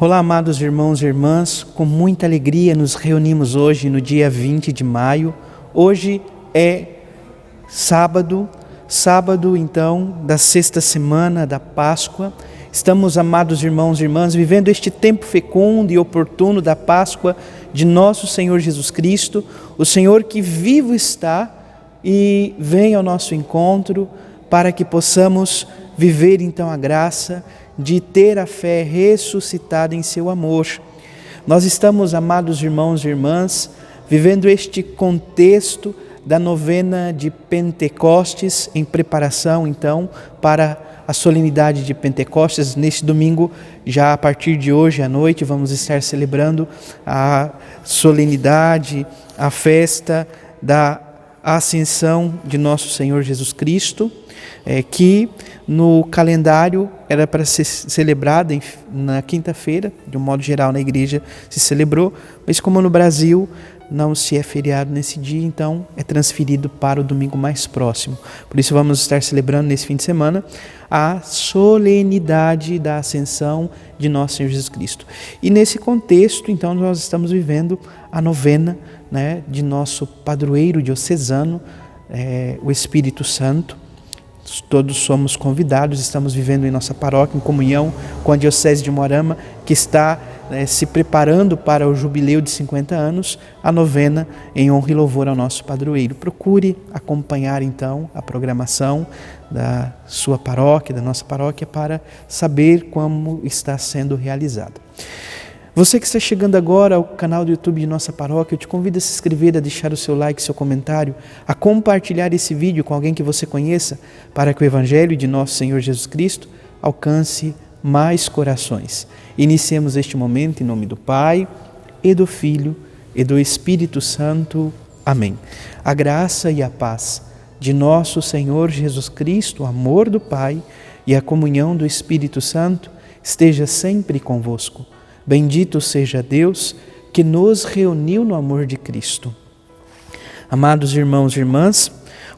Olá, amados irmãos e irmãs, com muita alegria nos reunimos hoje no dia 20 de maio. Hoje é sábado então da sexta semana da Páscoa. Estamos, amados irmãos e irmãs, vivendo este tempo fecundo e oportuno da Páscoa de nosso Senhor Jesus Cristo, o Senhor que vivo está e vem ao nosso encontro para que possamos viver então a graça de ter a fé ressuscitada em seu amor. Nós estamos, amados irmãos e irmãs, vivendo este contexto da novena de Pentecostes, em preparação então para a solenidade de Pentecostes. Neste domingo, já a partir de hoje à noite, vamos estar celebrando a solenidade, a festa da ascensão de nosso Senhor Jesus Cristo, que no calendário era para ser celebrada na quinta-feira, de um modo geral na igreja se celebrou, mas como no Brasil não se é feriado nesse dia, então é transferido para o domingo mais próximo. Por isso vamos estar celebrando nesse fim de semana a solenidade da ascensão de nosso Senhor Jesus Cristo. E nesse contexto, então, nós estamos vivendo a novena, de nosso padroeiro diocesano, o Espírito Santo. Todos somos convidados, estamos vivendo em nossa paróquia, em comunhão com a Diocese de Moarama, que está se preparando para o jubileu de 50 anos, a novena em honra e louvor ao nosso padroeiro. Procure acompanhar então a programação da sua paróquia, da nossa paróquia, para saber como está sendo realizada. Você que está chegando agora ao canal do YouTube de nossa paróquia, eu te convido a se inscrever, a deixar o seu like, seu comentário, a compartilhar esse vídeo com alguém que você conheça, para que o Evangelho de nosso Senhor Jesus Cristo alcance mais corações. Iniciemos este momento em nome do Pai, e do Filho, e do Espírito Santo. Amém. A graça e a paz de nosso Senhor Jesus Cristo, o amor do Pai e a comunhão do Espírito Santo esteja sempre convosco. Bendito seja Deus que nos reuniu no amor de Cristo. Amados irmãos e irmãs,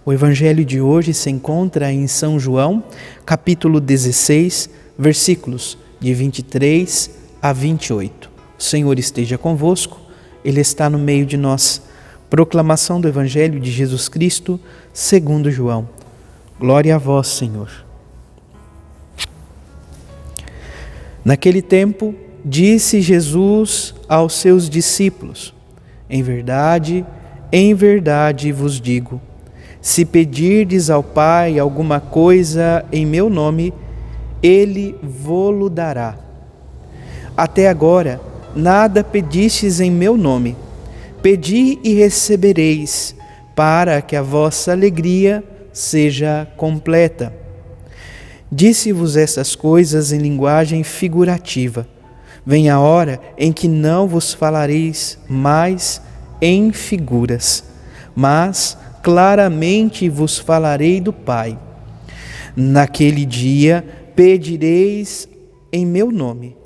o Evangelho de hoje se encontra em São João, capítulo 16, versículos de 23 a 28. O Senhor esteja convosco, Ele está no meio de nós. Proclamação do Evangelho de Jesus Cristo, segundo João. Glória a vós, Senhor. Naquele tempo, disse Jesus aos seus discípulos: em verdade vos digo, se pedirdes ao Pai alguma coisa em meu nome, Ele vô-lo dará. Até agora, nada pedistes em meu nome. Pedi e recebereis, para que a vossa alegria seja completa. Disse-vos estas coisas em linguagem figurativa. Vem a hora em que não vos falareis mais em figuras, mas claramente vos falarei do Pai. Naquele dia pedireis em meu nome,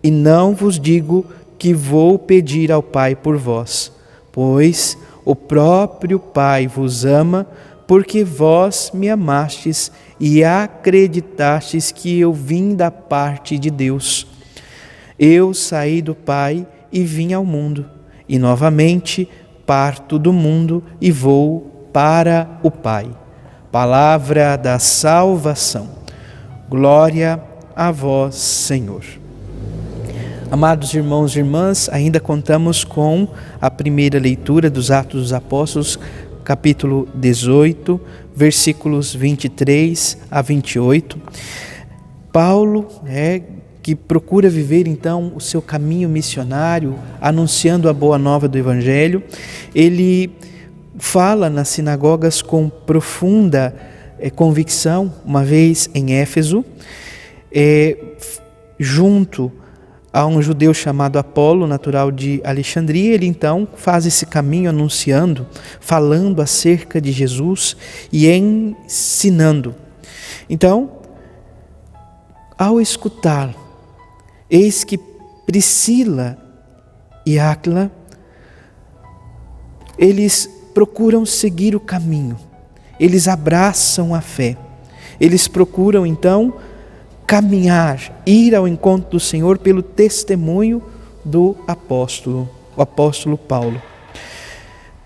e não vos digo que vou pedir ao Pai por vós, pois o próprio Pai vos ama, porque vós me amastes e acreditastes que eu vim da parte de Deus. Eu saí do Pai e vim ao mundo, e novamente parto do mundo e vou para o Pai. Palavra da salvação. Glória a vós, Senhor. Amados irmãos e irmãs, ainda contamos com a primeira leitura dos Atos dos Apóstolos, capítulo 18, versículos 23 a 28. Paulo, que procura viver então o seu caminho missionário, anunciando a boa nova do Evangelho, ele fala nas sinagogas com profunda convicção, uma vez em Éfeso, junto a um judeu chamado Apolo, natural de Alexandria. Ele então faz esse caminho anunciando, falando acerca de Jesus e ensinando. Então, ao escutar, eis que Priscila e Áquila, eles procuram seguir o caminho, eles abraçam a fé, eles procuram então caminhar, ir ao encontro do Senhor pelo testemunho do apóstolo, o apóstolo Paulo.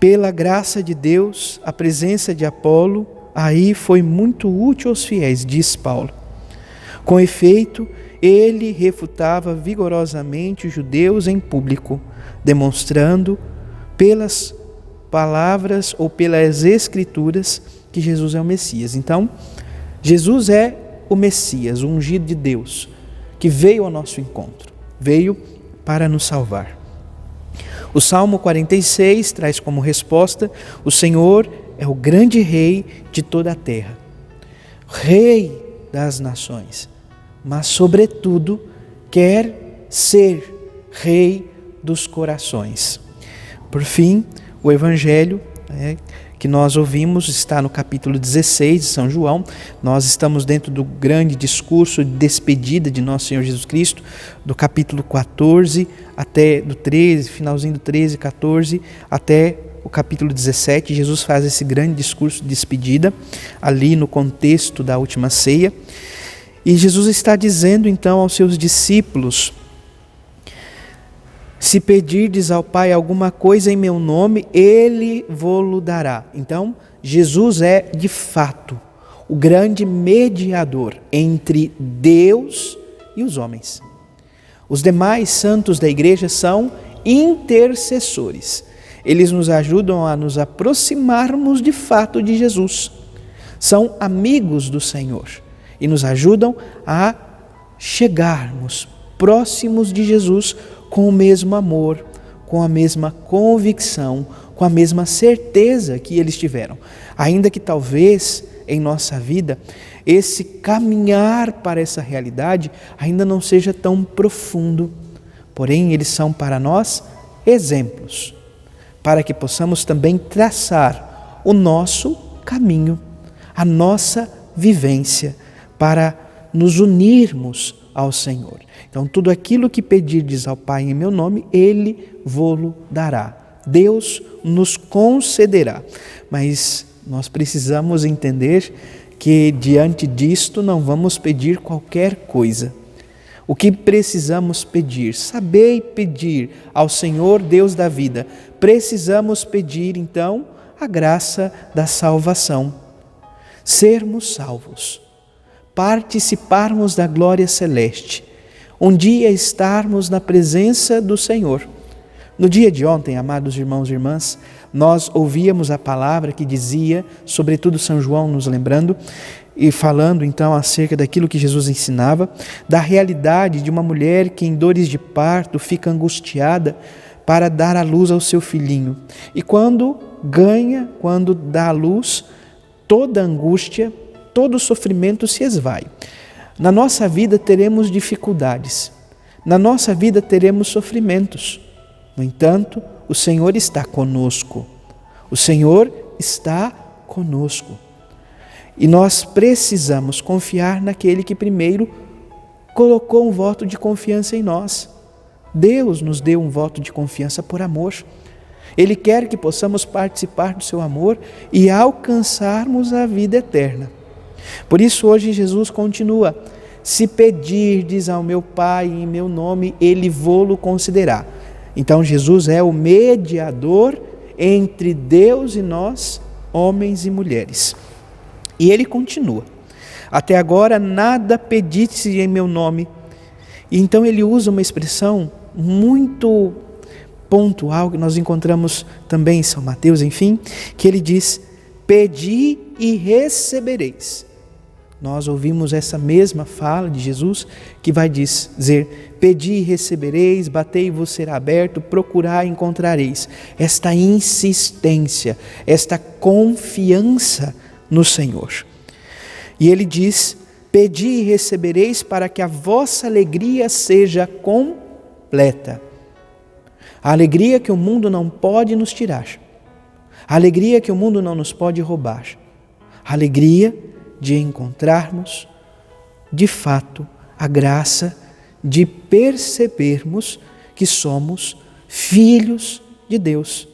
Pela graça de Deus, a presença de Apolo aí foi muito útil aos fiéis, diz Paulo. Com efeito, ele refutava vigorosamente os judeus em público, demonstrando pelas palavras ou pelas escrituras que Jesus é o Messias. Então, Jesus é o Messias, o ungido de Deus, que veio ao nosso encontro, veio para nos salvar. O Salmo 46 traz como resposta: o Senhor é o grande Rei de toda a terra, Rei das nações, mas sobretudo quer ser Rei dos corações. Por fim, o Evangelho que nós ouvimos está no capítulo 16 de São João. Nós estamos dentro do grande discurso de despedida de nosso Senhor Jesus Cristo, do capítulo 14 até do 13, finalzinho do 13, 14, até o capítulo 17. Jesus faz esse grande discurso de despedida, ali no contexto da última ceia. E Jesus está dizendo então aos seus discípulos: se pedirdes ao Pai alguma coisa em meu nome, Ele vô-lo dará. Então, Jesus é, de fato, o grande mediador entre Deus e os homens. Os demais santos da igreja são intercessores. Eles nos ajudam a nos aproximarmos de fato de Jesus. São amigos do Senhor e nos ajudam a chegarmos próximos de Jesus com o mesmo amor, com a mesma convicção, com a mesma certeza que eles tiveram. Ainda que talvez em nossa vida esse caminhar para essa realidade ainda não seja tão profundo, porém eles são para nós exemplos, para que possamos também traçar o nosso caminho, a nossa vivência, para nos unirmos ao Senhor. Então, tudo aquilo que pedirdes ao Pai em meu nome, Ele vô-lo dará. Deus nos concederá. Mas nós precisamos entender que diante disto não vamos pedir qualquer coisa. O que precisamos pedir? Sabei pedir ao Senhor Deus da vida. Precisamos pedir então a graça da salvação. Sermos salvos. Participarmos da glória celeste, um dia estarmos na presença do Senhor. No dia de ontem, amados irmãos e irmãs, nós ouvíamos a palavra que dizia, sobretudo São João nos lembrando, e falando então acerca daquilo que Jesus ensinava, da realidade de uma mulher que em dores de parto fica angustiada para dar à luz ao seu filhinho. E quando dá à luz, toda angústia, todo sofrimento se esvai. Na nossa vida teremos dificuldades, na nossa vida teremos sofrimentos. No entanto, o Senhor está conosco. O Senhor está conosco. E nós precisamos confiar naquele que primeiro colocou um voto de confiança em nós. Deus nos deu um voto de confiança por amor. Ele quer que possamos participar do seu amor e alcançarmos a vida eterna. Por isso hoje Jesus continua: se pedirdes ao meu Pai em meu nome, Ele vô-lo concederá. Então Jesus é o mediador entre Deus e nós, homens e mulheres. E Ele continua: até agora nada pediste em meu nome. E então Ele usa uma expressão muito pontual que nós encontramos também em São Mateus, enfim, que Ele diz: pedi e recebereis. Nós ouvimos essa mesma fala de Jesus que vai dizer: pedi e recebereis, batei e vos será aberto, procurai e encontrareis. Esta insistência, esta confiança no Senhor. E Ele diz: pedi e recebereis para que a vossa alegria seja completa. A alegria que o mundo não pode nos tirar. A alegria que o mundo não nos pode roubar. A alegria de encontrarmos, de fato, a graça de percebermos que somos filhos de Deus,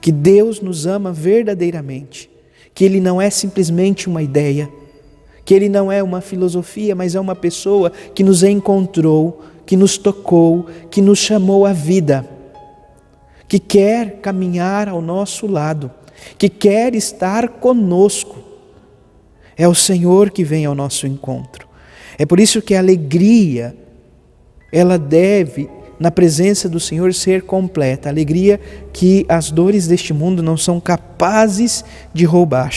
que Deus nos ama verdadeiramente, que Ele não é simplesmente uma ideia, que Ele não é uma filosofia, mas é uma pessoa que nos encontrou, que nos tocou, que nos chamou à vida, que quer caminhar ao nosso lado, que quer estar conosco. É o Senhor que vem ao nosso encontro. É por isso que a alegria, ela deve, na presença do Senhor, ser completa. A alegria que as dores deste mundo não são capazes de roubar.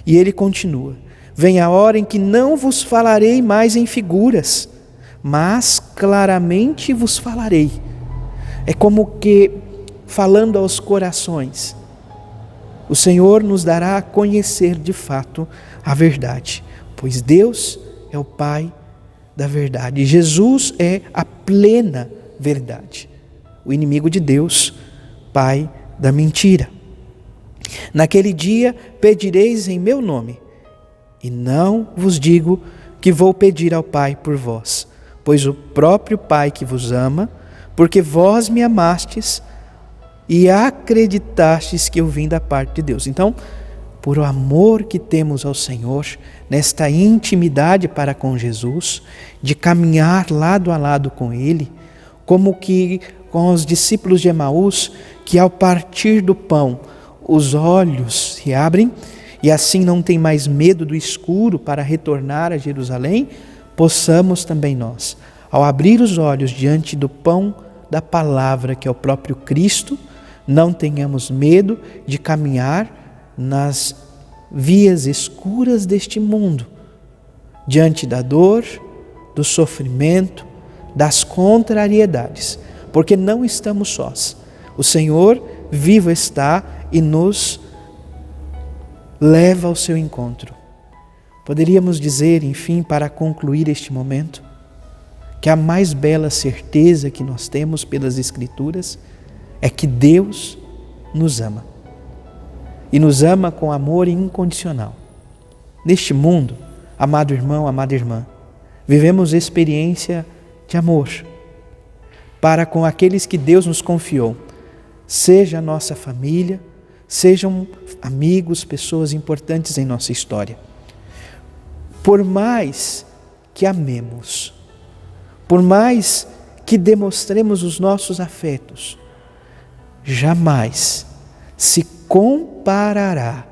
E ele continua: vem a hora em que não vos falarei mais em figuras, mas claramente vos falarei. É como que falando aos corações. O Senhor nos dará a conhecer de fato a verdade, pois Deus é o Pai da verdade. Jesus é a plena verdade. O inimigo de Deus, pai da mentira. Naquele dia pedireis em meu nome, e não vos digo que vou pedir ao Pai por vós, pois o próprio Pai que vos ama, porque vós me amastes e acreditastes que eu vim da parte de Deus. Então, por o amor que temos ao Senhor, nesta intimidade para com Jesus, de caminhar lado a lado com Ele, como que com os discípulos de Emaús, que ao partir do pão, os olhos se abrem e assim não tem mais medo do escuro para retornar a Jerusalém, possamos também nós, ao abrir os olhos diante do pão da palavra, que é o próprio Cristo, não tenhamos medo de caminhar nas vias escuras deste mundo, diante da dor, do sofrimento, das contrariedades, porque não estamos sós. O Senhor vivo está e nos leva ao seu encontro. Poderíamos dizer, enfim, para concluir este momento, que a mais bela certeza que nós temos pelas Escrituras é que Deus nos ama. E nos ama com amor incondicional. Neste mundo, amado irmão, amada irmã, vivemos experiência de amor para com aqueles que Deus nos confiou, seja a nossa família, sejam amigos, pessoas importantes em nossa história. Por mais que amemos, por mais que demonstremos os nossos afetos, jamais se comparará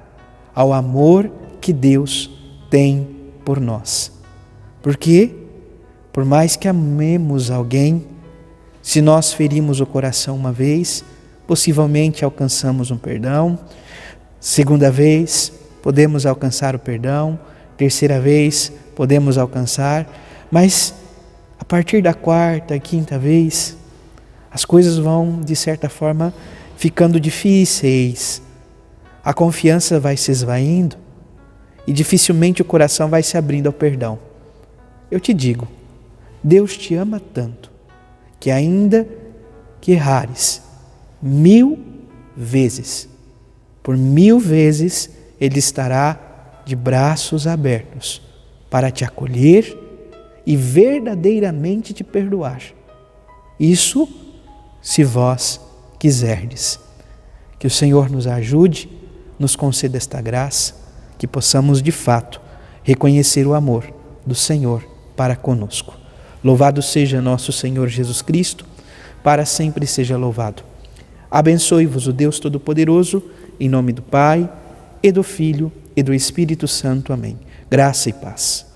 ao amor que Deus tem por nós. Porque, por mais que amemos alguém, se nós ferimos o coração uma vez, possivelmente alcançamos um perdão. Segunda vez, podemos alcançar o perdão. Terceira vez, podemos alcançar. Mas, a partir da quarta, quinta vez, as coisas vão, de certa forma, ficando difíceis. A confiança vai se esvaindo e dificilmente o coração vai se abrindo ao perdão. Eu te digo, Deus te ama tanto que ainda que errares 1000 vezes, por 1000 vezes Ele estará de braços abertos para te acolher e verdadeiramente te perdoar. Isso se vós quiserdes. Que o Senhor nos ajude, nos conceda esta graça, que possamos de fato reconhecer o amor do Senhor para conosco. Louvado seja nosso Senhor Jesus Cristo, para sempre seja louvado. Abençoe-vos o Deus Todo-Poderoso, em nome do Pai, e do Filho, e do Espírito Santo. Amém. Graça e paz.